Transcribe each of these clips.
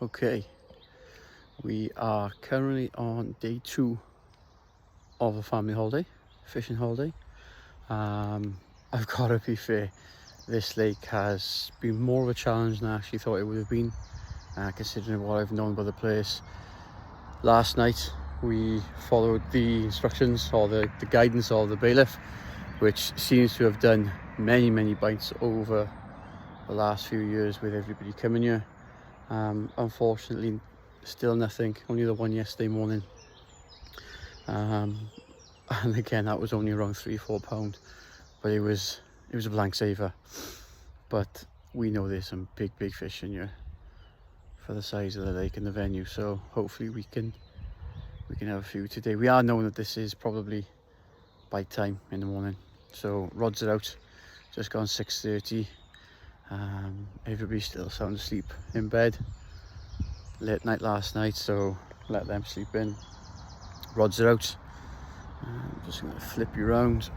Okay, we are currently on day 2 of a family holiday, fishing holiday. I've got to be fair, this lake has been more of a challenge than I actually thought it would have been, considering what I've known about the place. Last night we followed the instructions or the guidance of the bailiff, which seems to have done many bites over the last few years with everybody coming here. Unfortunately, still nothing, only the one yesterday morning, and again that was only around 3-4 pound, but it was a blank saver. But we know there's some big fish in here for the size of the lake and the venue, so hopefully we can have a few today. We are knowing that this is probably bite time in the morning, so rods are out, just gone 6:30. Everybody's still sound asleep in bed, late night last night, so let them sleep in. Rods are out. I'm just going to flip you around.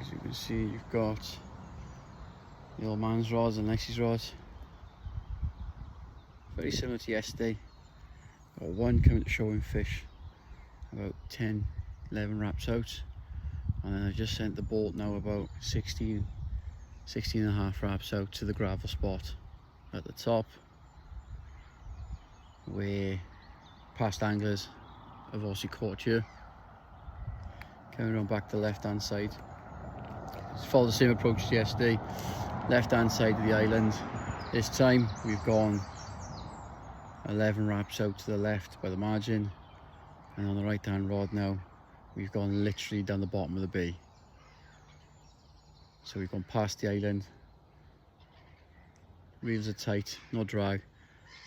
As you can see, you've got the old man's rods and Lexie's rods, very similar to yesterday. Got one coming to showing fish, about 10-11 wraps out, and then I just sent the boat now about 16 and a half wraps out to the gravel spot at the top, where past anglers have obviously caught you. Coming around back to the left hand side, just follow the same approach as yesterday, left hand side of the island. This time we've gone 11 wraps out to the left by the margin, and on the right hand rod now we've gone literally down the bottom of the bay. So we've gone past the island, reels are tight, no drag,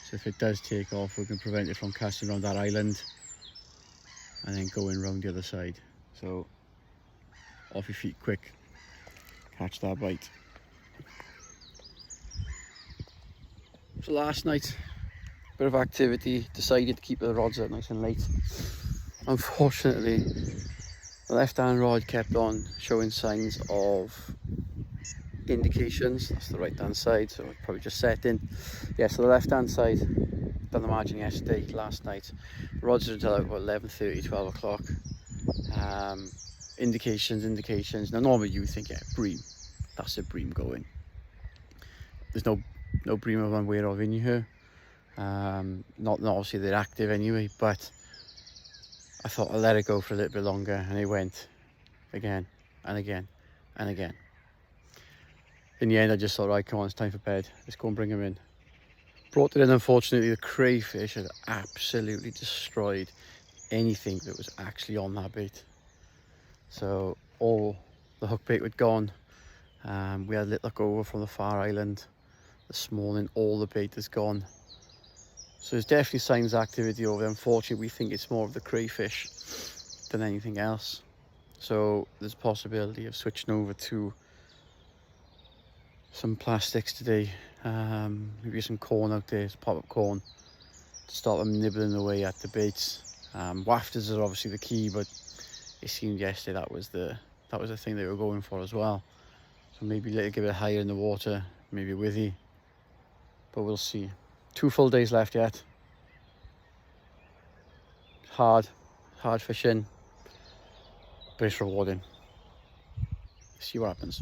so if it does take off we can prevent it from casting around that island and then going round the other side. So off your feet quick, catch that bite. So last night, bit of activity, decided to keep the rods out nice and late. Unfortunately, the left hand rod kept on showing signs of indications. That's the right hand side, so it's probably just setting. Yeah, so the left hand side, done the margin yesterday, last night. Rods are until about 11:30, 12 o'clock. Indications. Now normally you think, yeah, bream, that's a bream going. There's no bream I'm aware of in here. Not obviously they're active anyway, but I thought I'd let it go for a little bit longer, and it went again and again and again. In the end I just thought, right, come on, it's time for bed, let's go and bring him in. Brought it in. Unfortunately the crayfish had absolutely destroyed anything that was actually on that bait, so all the hook bait was gone. We had a little look over from the far island this morning, all the bait is gone. So there's definitely signs of activity over there. Unfortunately, we think it's more of the crayfish than anything else. So there's a possibility of switching over to some plastics today. Maybe some corn out there, some pop-up corn, to start them nibbling away at the baits. Wafters are obviously the key, but it seemed yesterday that was the thing they were going for as well. So maybe a little bit higher in the water, maybe withy, but we'll see. 2 full days left yet. Hard fishing, but it's rewarding. See what happens.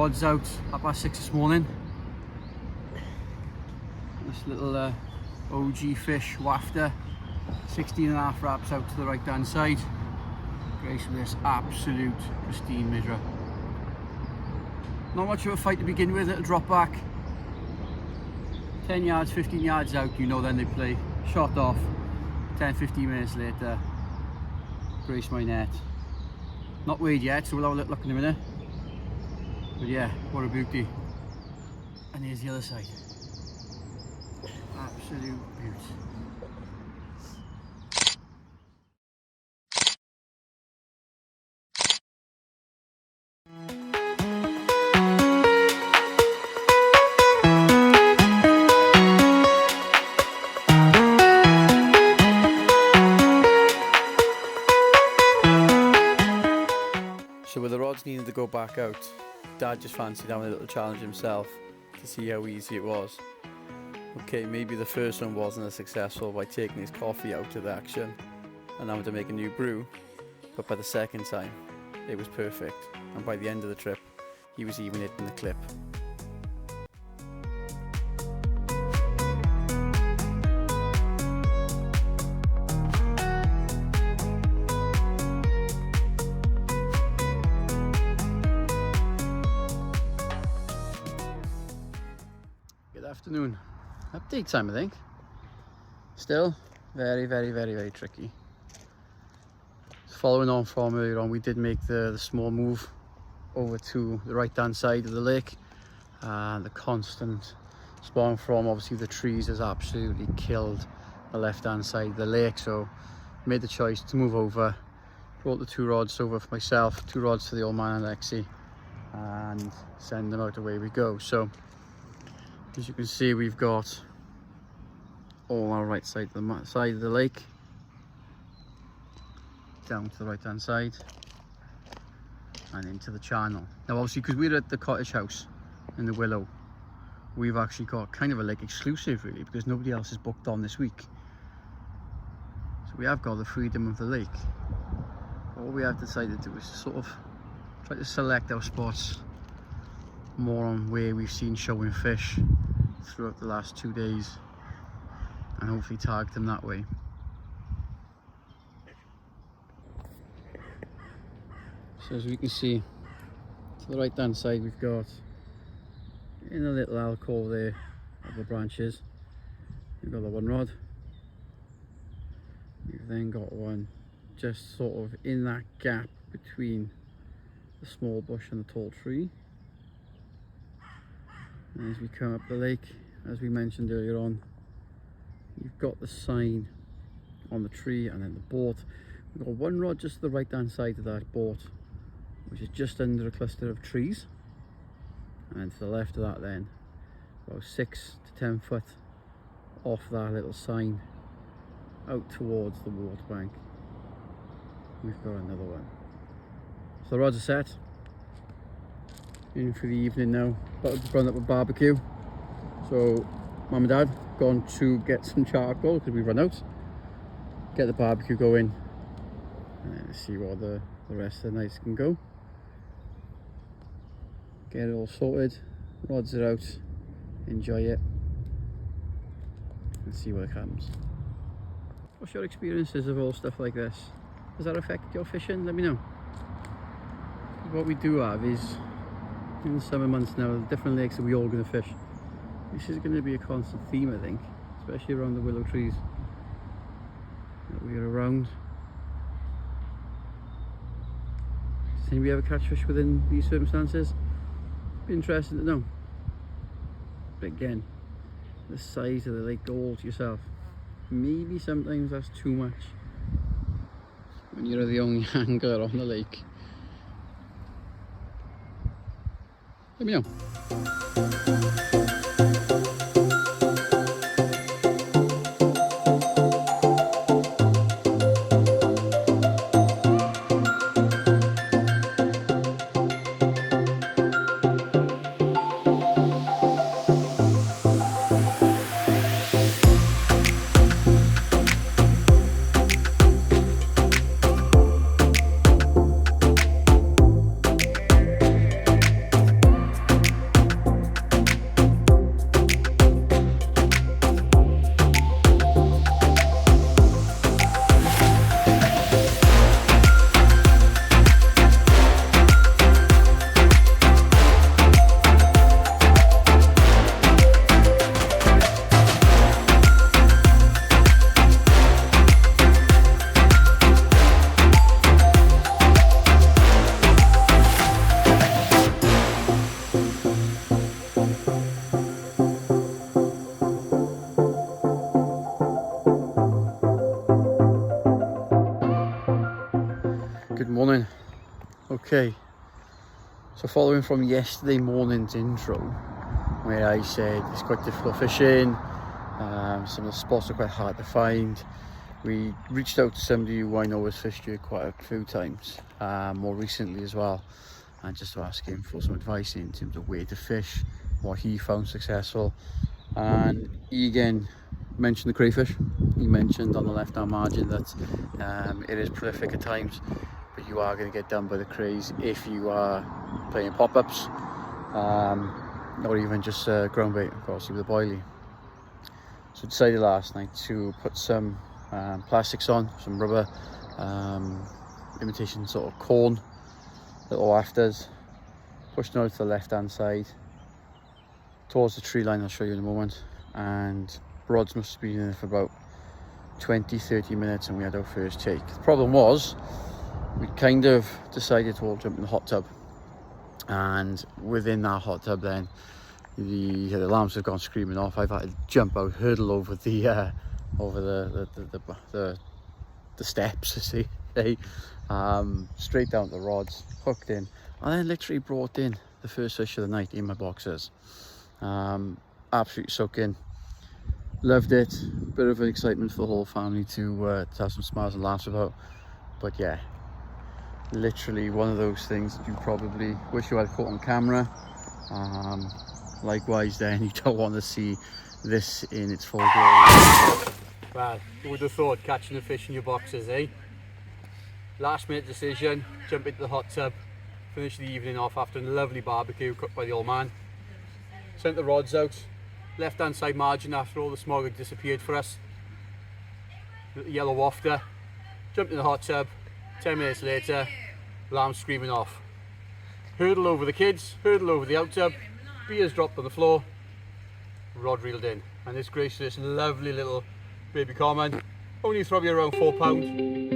rods out at past 6 this morning. This little OG fish wafter, 16.5 wraps out to the right hand side. Graced with this absolute pristine midra. Not much of a fight to begin with, it'll drop back. 10 yards, 15 yards out, you know, then they play. Shot off, 10-15 minutes later, grace my net. Not weighed yet, so we'll have a little look in a minute. But yeah, what a beauty. And here's the other side. Absolute beauty. So with the rods needing to go back out, Dad just fancied having a little challenge himself to see how easy it was. Okay, maybe the first one wasn't as successful by taking his coffee out of the action and having to make a new brew, but by the second time it was perfect, and by the end of the trip he was even hitting the clip. Good afternoon. Update time, I think. Still very tricky. Following on from earlier on, we did make the small move over to the right hand side of the lake, and the constant spawn from obviously the trees has absolutely killed the left hand side of the lake, so made the choice to move over. Brought the 2 rods over for myself, 2 rods for the old man and Lexi, and send them out, away we go. So as you can see, we've got all our right side of the lake, down to the right hand side and into the channel. Now obviously, because we're at the cottage house in the Willow, we've actually got kind of a lake exclusive really, because nobody else is booked on this week. So we have got the freedom of the lake. All we have decided to do is sort of try to select our spots more on where we've seen showing fish throughout the last 2 days, and hopefully tag them that way. So as we can see, to the right hand side we've got, in a little alcove there of the branches, we've got the 1 rod. We've then got one just sort of in that gap between the small bush and the tall tree. And as we come up the lake, as we mentioned earlier on, you've got the sign on the tree, and then the boat. We've got 1 rod just to the right hand side of that boat, which is just under a cluster of trees, and to the left of that then, about 6 to 10 foot off that little sign out towards the water bank, we've got another one. So the rods are set, in for the evening now. About to run up a barbecue, so Mum and Dad gone to get some charcoal because we've run out, get the barbecue going, and then see what the rest of the night can go. Get it all sorted, rods are out, enjoy it, and see what comes. What's your experiences of all stuff like this? Does that affect your fishing? Let me know. What we do have is, in the summer months now, the different lakes that we all going to fish. This is going to be a constant theme, I think, especially around the willow trees that we are around. Does anybody ever catch fish within these circumstances? Be interesting to know. But again, the size of the lake all to yourself. Maybe sometimes that's too much when you're the only angler on the lake. Let me know. Good morning. Okay, so following from yesterday morning's intro, where I said it's quite difficult fishing, some of the spots are quite hard to find. We reached out to somebody who I know has fished here quite a few times, more recently as well, and just to ask him for some advice in terms of where to fish, what he found successful. And he again mentioned the crayfish. He mentioned on the left hand margin that it is prolific at times, but you are going to get done by the crays if you are playing pop-ups, or even just ground bait, of course, with the boilie. So decided last night to put some plastics on, some rubber imitation sort of corn, little afters, pushed them out to the left hand side towards the tree line. I'll show you in a moment. And rods must have been in there for about 20-30 minutes and we had our first take. The problem was we kind of decided to all jump in the hot tub, and within that hot tub then the alarms have gone screaming off. I've had to jump out, hurdle over the steps, see, straight down to the rods, hooked in, and then literally brought in the first fish of the night in my boxers. Absolutely soaking. Loved it. Bit of an excitement for the whole family to have some smiles and laughs about. But yeah, literally one of those things that you probably wish you had caught on camera. Likewise then, you don't want to see this in its full glory. Well, who would have thought catching a fish in your boxes, eh? Last minute decision, jump into the hot tub, finish the evening off after a lovely barbecue cooked by the old man. Sent the rods out, left hand side margin after all the smog had disappeared for us. Little yellow wafter, jumped in the hot tub, 10 minutes later, alarm screaming off. Hurdle over the kids, hurdle over the out tub, beers dropped on the floor, rod reeled in. And this gracious, lovely little baby carman, only probably around £4.